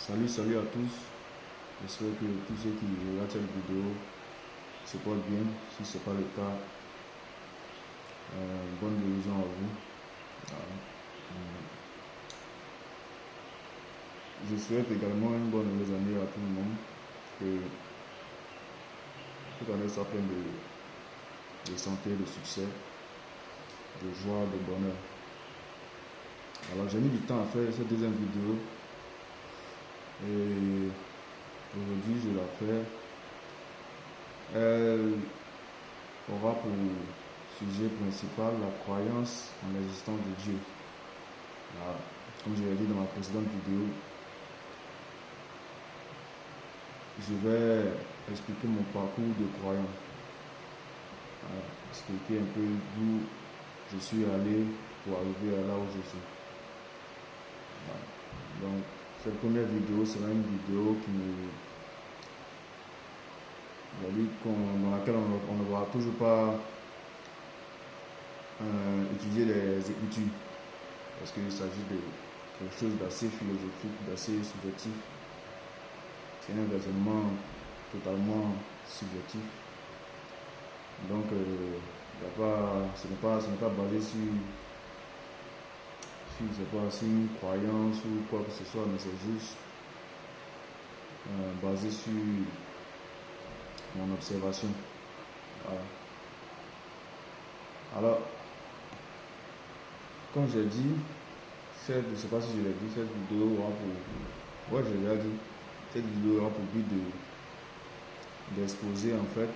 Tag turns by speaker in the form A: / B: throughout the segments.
A: Salut à tous. J'espère que tous ceux qui regardent cette vidéo se portent bien. Si ce n'est pas le cas, bonne guérison à vous. Voilà. Je souhaite également une bonne nouvelle année à tout le monde. Que toute année soit pleine de santé, de succès, de joie, de bonheur. Alors j'ai mis du temps à faire cette deuxième vidéo. Et aujourd'hui je la fais. Elle aura pour sujet principal la croyance en l'existence de Dieu. Voilà. Comme je l'ai dit dans ma précédente vidéo, je vais expliquer mon parcours de croyant. Voilà. Expliquer un peu d'où je suis allé pour arriver à là où je suis. Voilà. Donc, cette première vidéo sera une vidéo dans laquelle on ne va toujours pas utiliser les Écritures, parce qu'il s'agit de quelque chose d'assez philosophique, d'assez subjectif. C'est un raisonnement totalement subjectif. Donc, ce n'est pas basé sur une croyance ou quoi que ce soit, mais c'est juste basé sur mon observation. Voilà. Alors, comme j'ai dit, je ne sais pas si je l'ai dit, cette vidéo aura pour... Ouais, je l'ai dit. Cette vidéo aura pour but d'exposer en fait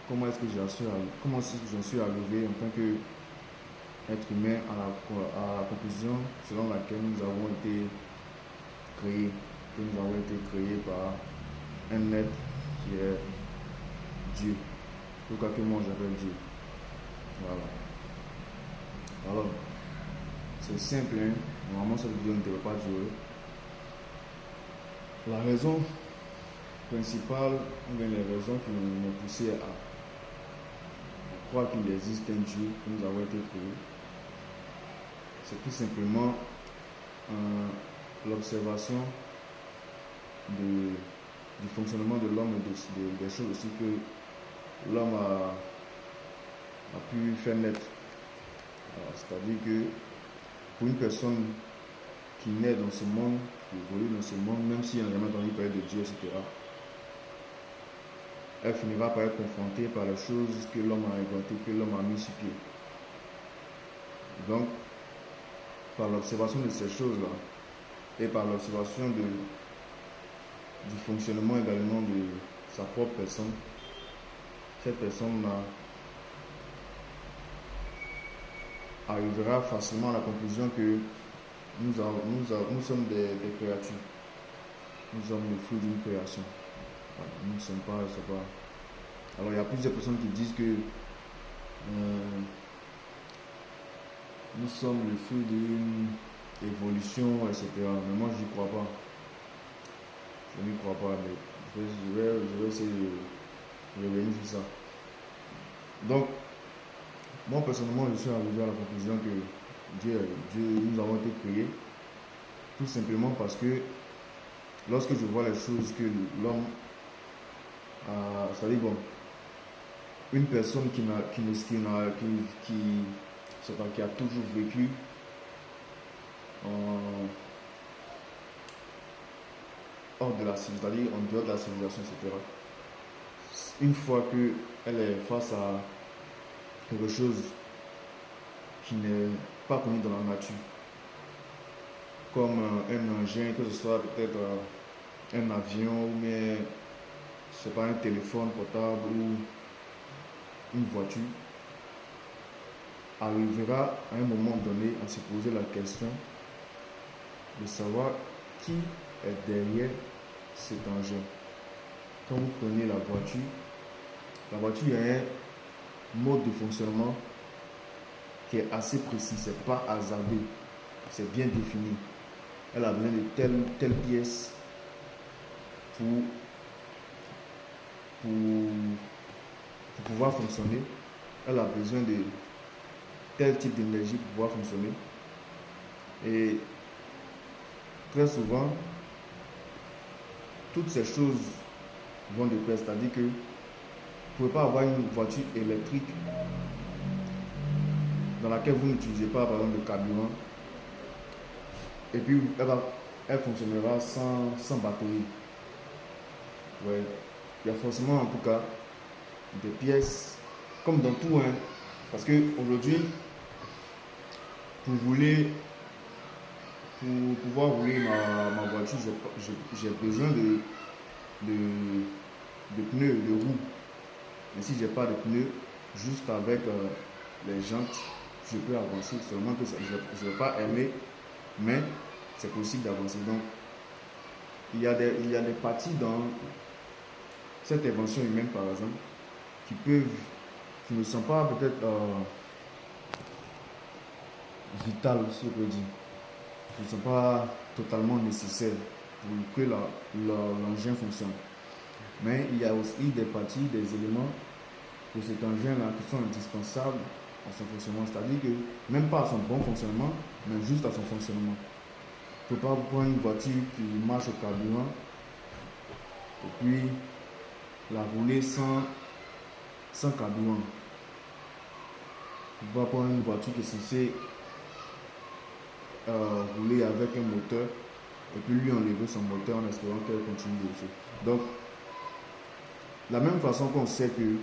A: comment est-ce que j'en suis arrivé en tant qu'être humain à la conclusion selon laquelle nous avons été créés, par un être qui est Dieu, tout cas que moi j'appelle Dieu. Voilà. Alors, c'est simple, hein? Normalement cette vidéo ne devrait pas durer. La raison principale, ou bien les raisons qui m'ont poussé à croire qu'il existe un Dieu, que nous avons été créés, c'est tout simplement l'observation du fonctionnement de l'homme et des choses aussi que l'homme a pu faire naître. C'est-à-dire que pour une personne qui naît dans ce monde, qui évolue dans ce monde, même si elle n'a jamais entendu parler de Dieu, etc., elle finira par être confrontée par les choses que l'homme a inventées, que l'homme a mis sur pied. Donc, par l'observation de ces choses-là, et par l'observation du fonctionnement également de sa propre personne, cette personne-là arrivera facilement à la conclusion que nous sommes des créatures. Nous sommes le fruit d'une création. Voilà, nous ne sommes pas. Alors il y a plusieurs personnes qui disent que nous sommes le fruit d'une évolution, etc. Mais moi je n'y crois pas. Je n'y crois pas, mais je vais essayer de revenir sur ça. Donc, moi personnellement, je suis arrivé à la conclusion que nous avons été créés tout simplement parce que lorsque je vois les choses que l'homme a, c'est-à-dire bon, une personne qui a toujours vécu hors de la civilisation, c'est-à-dire en dehors de la civilisation, etc. Une fois qu'elle est face à quelque chose qui n'est pas connu dans la nature, comme un engin, que ce soit peut-être un avion ou bien, je sais pas, un téléphone portable ou une voiture, arrivera à un moment donné à se poser la question de savoir qui est derrière cet engin. Quand vous prenez la voiture a un mode de fonctionnement qui est assez précis, c'est pas hasardeux, c'est bien défini. Elle a besoin de telle pièce pour pouvoir fonctionner. Elle a besoin de tel type d'énergie pour pouvoir fonctionner. Et très souvent, toutes ces choses vont de pair. C'est-à-dire que vous ne pouvez pas avoir une voiture électrique dans laquelle vous n'utilisez pas, par exemple, le carburant, et puis elle fonctionnera sans batterie. Ouais. Il y a forcément, en tout cas, des pièces, comme dans tout, hein. Parce qu'aujourd'hui, pour pouvoir rouler ma voiture, j'ai besoin de pneus, de roues. Mais si j'ai pas de pneus, juste avec les jantes, je peux avancer. Seulement que je ne vais pas aimer, mais c'est possible d'avancer. Donc, il y a des parties dans cette invention humaine, par exemple, qui ne sont pas peut-être vitales, si on peut dire, qui ne sont pas totalement nécessaires pour que l'engin fonctionne. Mais il y a aussi des parties, des éléments de cet engin-là qui sont indispensables à son fonctionnement. C'est-à-dire que même pas à son bon fonctionnement, mais juste à son fonctionnement. On ne peut pas prendre une voiture qui marche au carburant et puis la rouler sans carburant. On ne peut pas prendre une voiture qui est censée rouler avec un moteur et puis lui enlever son moteur en espérant qu'elle continue de rouler. Donc, de la même façon qu'on sait que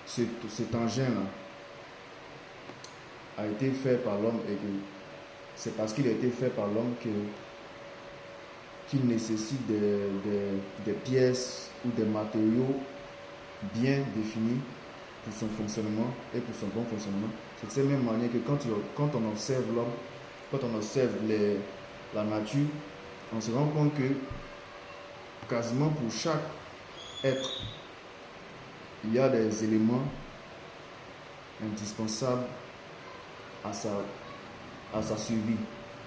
A: cet engin-là a été fait par l'homme et que c'est parce qu'il a été fait par l'homme qu'il nécessite des pièces ou des matériaux bien définis pour son fonctionnement et pour son bon fonctionnement. C'est de cette même manière que quand on observe l'homme, quand on observe la nature, on se rend compte que quasiment pour chaque être, il y a des éléments indispensables à sa survie.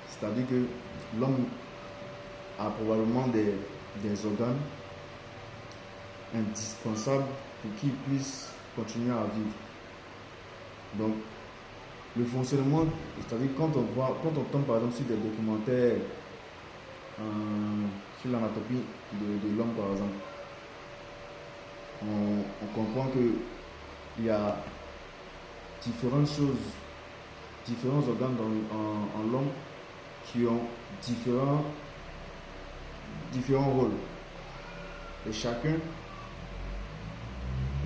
A: C'est-à-dire que l'homme a probablement des organes indispensables pour qu'il puisse continuer à vivre. Donc, le fonctionnement, c'est-à-dire quand on tombe par exemple sur des documentaires sur l'anatomie de l'homme par exemple, on comprend qu'il y a différentes choses, différents organes en l'homme qui ont différents rôles. Et chacun,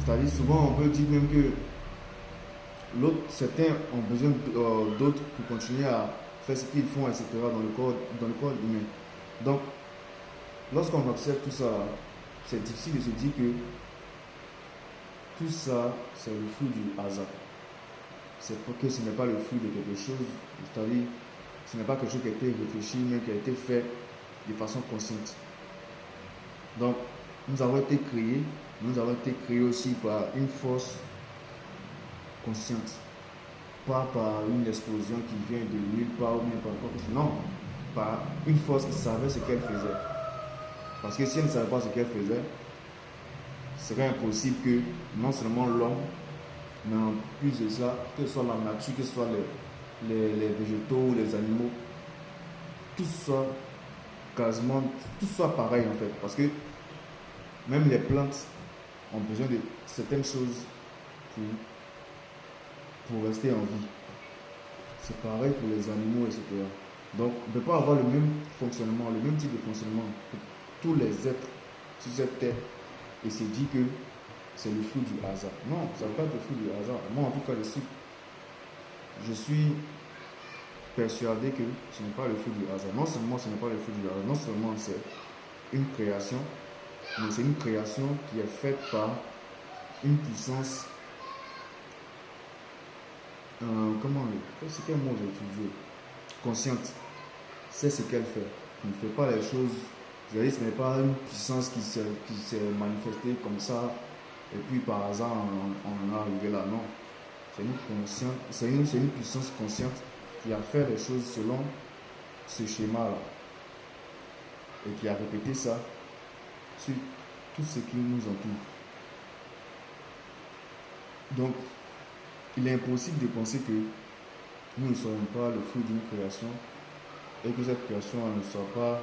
A: c'est-à-dire souvent on peut dire même que certains ont besoin d'autres pour continuer à faire ce qu'ils font, etc. dans le corps humain. Donc, lorsqu'on observe tout ça, c'est difficile de se dire que tout ça, c'est le fruit du hasard. C'est parce que ce n'est pas le fruit de quelque chose, c'est-à-dire ce n'est pas quelque chose qui a été réfléchi, mais qui a été fait de façon consciente. Donc, nous avons été créés aussi par une force consciente, pas par une explosion qui vient de nulle part ou même par quoi que ce soit. Non, par une force qui savait ce qu'elle faisait. Parce que si elle ne savait pas ce qu'elle faisait, ce serait impossible que non seulement l'homme, mais en plus de ça, que ce soit la nature, que ce soit les végétaux, les animaux, tout soit quasiment, tout soit pareil en fait. Parce que même les plantes ont besoin de certaines choses pour rester en vie. C'est pareil pour les animaux, etc. Donc, on ne peut pas avoir le même fonctionnement, le même type de fonctionnement que tous les êtres sur cette terre et se dire que c'est le fruit du hasard. Non, ça ne peut pas être le fruit du hasard. Moi, en tout cas, je suis persuadé que ce n'est pas le fruit du hasard. Non seulement ce n'est pas le fruit du hasard, non seulement c'est une création, mais c'est une création qui est faite par une puissance. C'est quel mot j'ai utilisé? Consciente. C'est ce qu'elle fait. Elle ne fait pas les choses. Ce n'est pas une puissance qui s'est manifestée comme ça et puis par hasard on est arrivé là. Non. C'est une puissance consciente qui a fait les choses selon ce schéma-là et qui a répété ça sur tout ce qui nous entoure. Donc, il est impossible de penser que nous ne serons pas le fruit d'une création et que cette création ne soit pas